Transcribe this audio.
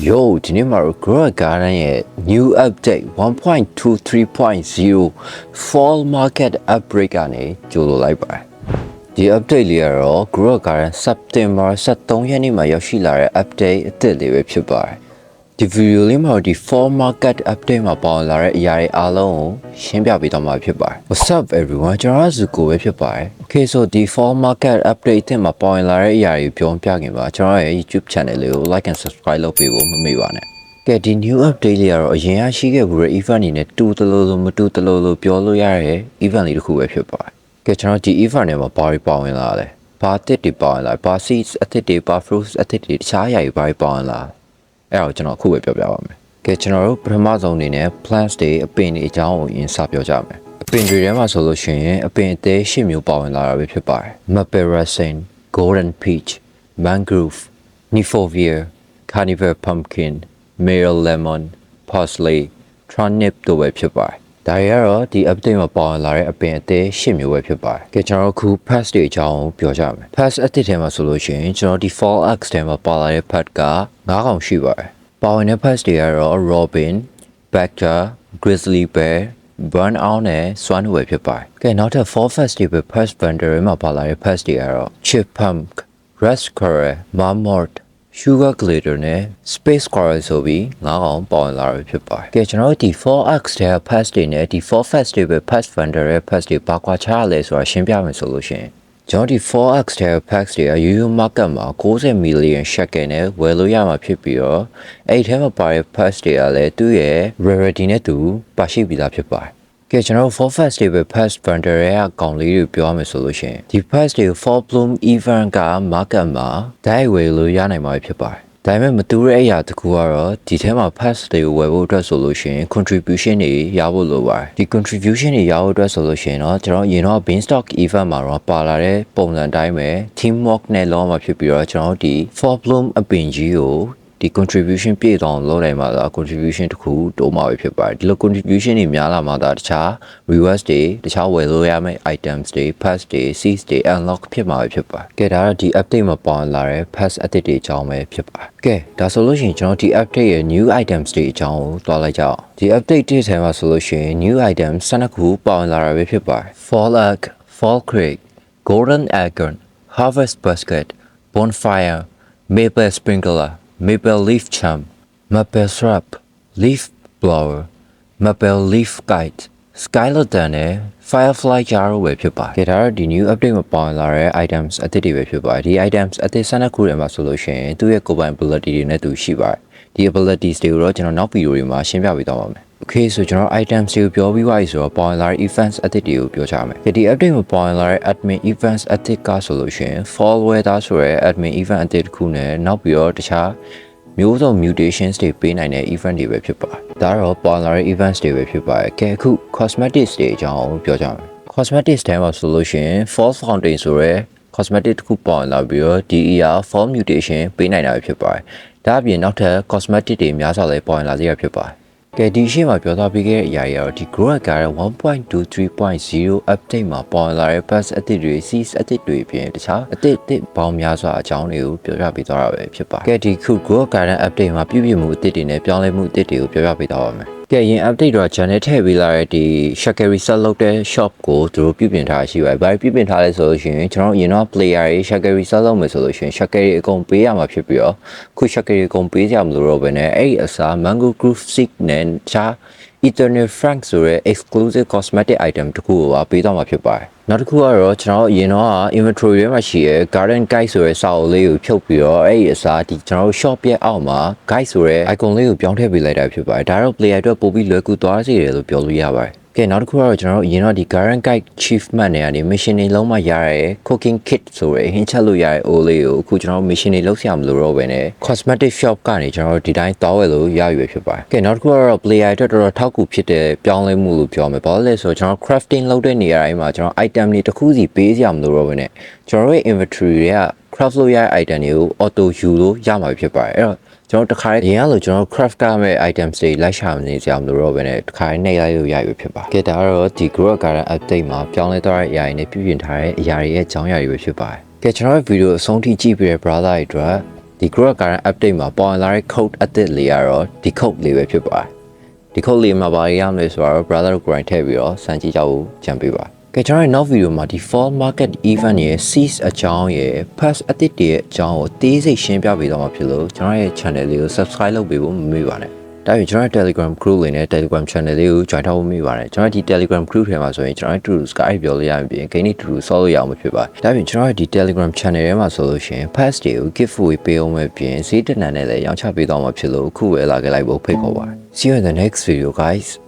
Yo, ဒီနေ့မှာ Grow Garden ရဲ့ new update 1.23.0 fall market upgrade ကနေကြိုလိုလိုက်ပါတယ်။ဒီ update လေးကတော့ Grow Garden September 23 ရက်နေ့မှာရောက်ရှိလာတဲ့ update အသစ်လေးပဲဖြစ်ပါတယ်။ဒီ video လေးမှာဒီ fall market update မှာပါဝင်လာတဲ့အရာတွေအားလုံးကိုရှင်းပြပေးသွားမှာဖြစ်ပါတယ်။ What's up everyone ကျွန်တော်က Zuko ပဲဖြစ်ပါတယ်။ Okay so ဒီ fall market update အသစ်မှာပါဝင်လာတဲ့အရာတွေပြောပြခင်ပါကျွန်တော်ရဲ့ YouTube channel လေးကို like and subscribe လုပ်ပေးဖို့မမေ့ပါနဲ့။ကဲဒီ new update လေးကတော့အရင်ကရှိခဲ့ဘူးတဲ့ event အနေနဲ့တူတလို့မတူတလို့ပြောလို့ရတဲ့ event လေးတစ်ခုပဲဖြစ်ပါတယ်။ကဲကျွန်တော်ဒီ event ထဲမှာဘာတွေပါဝင်လာလဲ။ဘာအသစ်တွေပါဝင်လာလဲ။ဘာ seeds အသစ်တွေဘာ fruits အသစ်တွေတခြားအရာတွေဘာတွေပါဝင်လာလဲ။အဲ့တော့ကျွန်တော်အခုပဲပြောပြပါမယ်။ကဲကျွန်တော်တို့ပထမဆုံးအနေနဲ့ plants တွေအပင်တွေအကြောင်းကိုအရင်စပြောကြမယ်။အပင်တွေထဲမှာဆိုလို့ရှိရင်အပင်အသေး၈မျိုးပါဝင်လာတာပဲဖြစ်ပါတယ်။ Maperacine, Golden Peach, Mangrove, Nifovia, Carnival Pumpkin, Merle Lemon, Parsley, Turnip တို့ပဲဖြစ်ပါတယ်။ဒါတွေကတော့ဒီ update မှာပါဝင်လာတဲ့အပင်အသေး၈မျိုးပဲဖြစ်ပါတယ်။ကဲကျွန်တော်တို့အခု pest တွေအကြောင်းပြောကြမယ်။ pest အသစ်ထဲမှာဆိုလို့ရှိရင်ကျွန်တော်ဒီ fall axe ထဲမှာပါလာတဲ့ pet က9ကောင်ရှိပါတယ်။ပါဝင်တဲ့ pest တွေကတော့ Robin, Badger, Grizzly Bear, Burn Owl နဲ့ Swan တွေဖြစ်ပါတယ်။ကဲနောက်ထပ် fall festival pest vendor မှာပါလာတဲ့ pest တွေကတော့ Chipmunk, Red Squirrel, Marmot, Sugar Glider နဲ့ Space Squirrel ဆိုပြီး9ကောင်ပါဝင်လာတာဖြစ်ပါတယ်။ကဲကျွန်တော်တို့ဒီ fall axe တဲ့ pest တွေနဲ့ဒီ fall festival pest vendor ရဲ့ pest တွေဘာကွာခြားရလဲဆိုတာရှင်းပြမယ်ဆိုလို့ရှိရင်ကျွန်တော်ဒီ fall axe တဲ့ pest တွေကရိုးရိုး market မှာ90 million shekel နဲ့ဝယ်လို့ရမှာဖြစ်ပြီးတော့အဲ့ဒီထဲမှာပါတဲ့ pest တွေကလည်းသူ့ရဲ့ rarity နဲ့တူပါရှိပြီးသားဖြစ်ပါတယ်။ကဲကျွန်တော် fall festival pest vendor ရဲ့အကောင်လေးတွေပြောရမယ်ဆိုလို့ရှိရင်ဒီ pest တွေ fall bloom event က market မှာဒိုင်ဝယ်လို့ရနိုင်မှာဖြစ်ပါတယ်။ဒါပေမဲ့မတူတဲ့အရာတစ်ခုကတော့ဒီထဲမှာ pest တွေကိုဝယ်ဖို့အတွက်ဆိုလို့ရှိရင် contribution တွေရဖို့လိုပါတယ်။ဒီ contribution တွေရဖို့အတွက်ဆိုလို့ရှိရင်တော့ကျွန်တော်ရင်တော့ beanstalk event မှာတော့ပါလာတဲ့ပုံစံတိုင်းပဲ teamwork နဲ့လုံးဝဖြစ်ပြီးတော့ကျွန်တော်ဒီ fall bloom အပင်ကြီးကိုဒီ contribution ပြည့်အောင်လုပ်နိုင်မှာလား contribution တစ်ခုတိုးမှာပဲဖြစ်ပါတယ်ဒီလို contribution တွေများလာမှာဒါတခြား rewards တွေတခြားဝယ်လို့ရမယ့် items တွေ pass တွေ seeds တွေ unlock ဖြစ်မှာပဲဖြစ်ပါတယ်ကဲဒါတော့ဒီ update မှာပါလာတဲ့ pass အသစ်တွေအကြောင်းပဲဖြစ်ပါတယ်ကဲဒါဆိုလို့ရှိရင်ကျွန်တော်ဒီ update ရဲ့ new items တွေအကြောင်းကိုတွားလိုက်ကြအောင်ဒီ update တွေထဲမှာဆိုလို့ရှိရင် new items 12ခုပါဝင်လာတာပဲဖြစ်ပါတယ် fall egg fall crate golden acorn harvest basket bonfire maple sprinkler Maple leaf charm, maple shrub, leaf blower, maple leaf kite, skylark နဲ့ firefly jar ပဲဖြစ်ပါတယ်။ဒါတော့ဒီ new update မှာပါလာတဲ့ items အသစ်တွေပဲဖြစ်ပါတယ်။ဒီ items အသစ်12ခုထဲမှာဆိုလို့ရှိရင်သူ့ရဲ့ကိုယ်ပိုင် ability တွေနဲ့သူရှိပါတယ်။ဒီ abilities တွေကိုတော့ကျွန်တော်နောက် video တွေမှာရှင်းပြပေးသွားပါမယ်။ Okay ဆိုကျွန်တော် items တွေကိုပြောပြီးသွားပြီဆိုတော့ပါဝင်လာတဲ့ events အသစ်တွေကိုပြောချမယ်။ဒီ update မှာပါဝင်လာတဲ့ admin events အသစ်ကဆိုလို့ရှိရင် fall weather ဆိုတဲ့ admin event အသစ်တစ်ခုနဲ့နောက်ပြီးတော့တခြားမျိုးစုံ mutations တွေပေးနိုင်တဲ့ event တွေပဲဖြစ်ပါတယ်။ဒါတော့ပေါ်လာတဲ့ events တွေပဲဖြစ်ပါတယ်။ကဲအခု cosmetics တွေအကြောင်းပြောကြမယ်။ cosmetics ထဲမှာဆိုလို့ရှိရင် fall fountain ဆိုတဲ့ cosmetic တစ်ခုပေါ်လာပြီးတော့ဒီ fall mutation ပေးနိုင်တာပဲဖြစ်ပါတယ်။ဒါအပြင်နောက်ထပ် cosmetic တွေများစွာလည်းပေါ်လာစေရဖြစ်ပါတယ်။ကဲဒီရှေ့မှာပြောသွားပြီးခဲ့တဲ့အရာတွေကတော့ဒီ grow က 1.23.0 update မှာပေါ်လာတဲ့ patch အသစ်တွေ seeds အသစ်တွေပြင်တခြားအသစ်ပေါင်းများစွာအကြောင်းတွေကိုပြောပြပေးသွားတာပဲဖြစ်ပါတယ်။ကဲဒီခု grow garden update မှာပြုပြင်မှုအသစ်တွေနဲ့ပြောင်းလဲမှုအသစ်တွေကိုပြောပြပေးသွားပါမယ်။ကဲရင် update တော့ channel ထည့်ပေးလာတဲ့ဒီ Shakari set လုပ်တဲ့ shop ကိုသူတို့ပြုပြင်ထားရှိပါတယ်။ဘာပြုပြင်ထားလဲဆိုလို့ရှိရင်ကျွန်တော်ရင်တော့ player တွေ Shakari set လုပ်မယ်ဆိုလို့ရှိရင် Shakari အကုန်ပေးရမှာဖြစ်ပြီးတော့ခု Shakari အကုန်ပေးကြမလို့တော့ဘယ်နဲ့အဲ့အစား Mango Groove Seed နဲ့ချာ Eternal Frank ဆိုတဲ့ exclusive cosmetic item တခုကိုပေးတော့မှာဖြစ်ပါတယ်။နောက်တစ်ခုကတော့ကျွန်တော်ရင်တော့ inventory ထဲမှာရှိရဲ garden guide ဆိုတဲ့စာအုပ်လေးကိုဖြုတ်ပြီးတော့အဲ့ဒီအစားဒီကျွန်တော် shop ရဲ့အောက်မှာ guide ဆိုတဲ့ icon လေးကိုပြောင်းထည့်ပေးလိုက်တာဖြစ်ပါတယ်။ဒါတော့ player အတွက်ပိုပြီးလွယ်ကူသွားစေတယ်လို့ပြောလို့ရပါတယ်။ကဲနောက်တစ်ခုကတော့ကျွန်တော်ရင်တော့ဒီ garden guide achievement တွေကနေ mission တွေလုံးဝရရဲ cooking kit ဆိုတဲ့ဟင်းချက်လို့ရတဲ့အိုးလေးကိုအခုကျွန်တော် mission တွေလုပ်ဆရာမလို့တော့ဘဲနဲ့ cosmetic shop ကနေကျွန်တော်ဒီတိုင်းတောင်းဝယ်လို့ရရွယ်ဖြစ်ပါတယ်။ကဲနောက်တစ်ခုကတော့ player အတွက်တော်တော်ထောက်ကူဖြစ်တဲ့ပြောင်းလဲမှုလို့ပြောမယ်။ဘာလို့လဲဆိုတော့ကျွန်တော် crafting လုပ်တဲ့နေရာတိုင်းမှာကျွန်တော် item တွေတစ်ခုစီပေးဆရာမလို့တော့ဘဲနဲ့ကျွန်တော်ရဲ့ inventory တွေက craft လို့ရတဲ့ item တွေကို auto ယူလို့ရမှာဖြစ်ပါတယ်။အဲ့တော့ကျွန်တော်တခါရင်ကလို့ကျွန်တော် craft ကမဲ့ items တွေလိုက်ရှာမနေကြအောင်လို့တော့ပဲနဲ့တခါနဲ့ရိုက်လို့ရရွဖြစ်ပါကဲဒါကတော့ဒီ grow garden update မှာပြောင်းလဲသွားတဲ့အရာတွေနဲ့ပြုပြင်ထားတဲ့အရာတွေရဲ့အကြောင်းအရာတွေပဲဖြစ်ပါတယ်ကဲကျွန်တော်ရဲ့ video အဆုံးထိကြည့်ပြီးတဲ့ brother တွေအတွက် ဒီ Grow Current update မှာပေါ်လာတဲ့ code အသစ်လေးကတော့ဒီ code လေးပဲဖြစ်ပါတယ်ဒီ code လေးမှာဘာရမလဲဆိုတော့ brother ကို grind ထည့်ပြီးတော့စမ်းကြည့်ကြဖို့ကြံပေးပါကဲကျွန်တော်ရဲ့ နောက် video မှာဒီ fall market event ရဲ့ seize အကြောင်းရဲ့ past အသစ်တွေရဲ့အကြောင်းကိုသေးစိတ်ရှင်းပြပေးတော့မှာဖြစ်လို့ကျွန်တော်ရဲ့ channel လေးကို subscribe လုပ်ပေးဖို့မမေ့ပါနဲ့ဒါပြင်ကျွန်တော် Telegram group လေးနဲ့ Telegram channel လေးကို join ထားဖို့မိပါတယ်ကျွန်တော်ဒီ Telegram group ထဲမှာဆိုရင်ကျွန်တော်တို့ Sky ပြောလို့ရရင်ပြင်ဂိမ်းတွေတူတူဆော့လို့ရအောင်ဖြစ်ပါတယ်ဒါပြင်ကျွန်တော်ဒီ Telegram channel ထဲမှာဆိုလို့ရှိရင် pass တွေကို giveaway ပေးအောင်ပဲပြင်ဈေးတက်နံနဲ့လည်းရောင်းချပေးတော့မှာဖြစ်လို့ခုပဲလာခဲ့လိုက်ဖို့ဖိတ်ခေါ်ပါတယ် See you in the next video guys